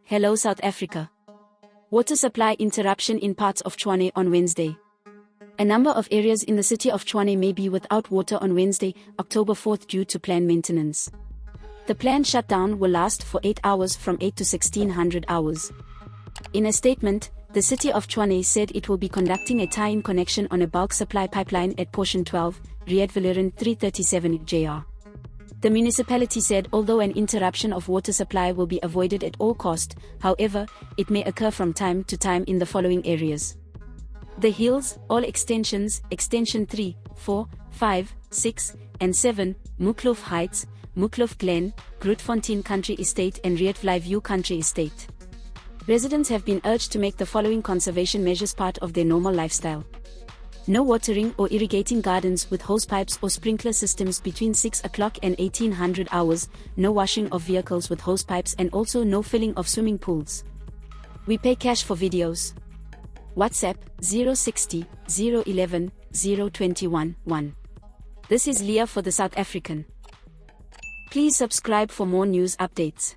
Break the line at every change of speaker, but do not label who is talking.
Hello South Africa. Water supply interruption in parts of Tshwane on Wednesday. A number of areas in the city of Tshwane may be without water on Wednesday, October 4th due to planned maintenance. The planned shutdown will last for 8 hours from 8 to 1600 hours. In a statement, the City of Tshwane said it will be conducting a tie-in connection on a bulk supply pipeline at portion 12, Rietvleren 337 JR. The municipality said although an interruption of water supply will be avoided at all cost, however, it may occur from time to time in the following areas: The Hills, all extensions, extension 3, 4, 5, 6, and 7, Mukloof Heights, Mukloof Glen, Grootfontein Country Estate and Rietvlei View Country Estate. Residents have been urged to make the following conservation measures part of their normal lifestyle. No watering or irrigating gardens with hosepipes or sprinkler systems between 6 o'clock and 1800 hours, no washing of vehicles with hosepipes and also no filling of swimming pools. We pay cash for videos. WhatsApp 060 011 021 1. This is Leah for the South African. Please subscribe for more news updates.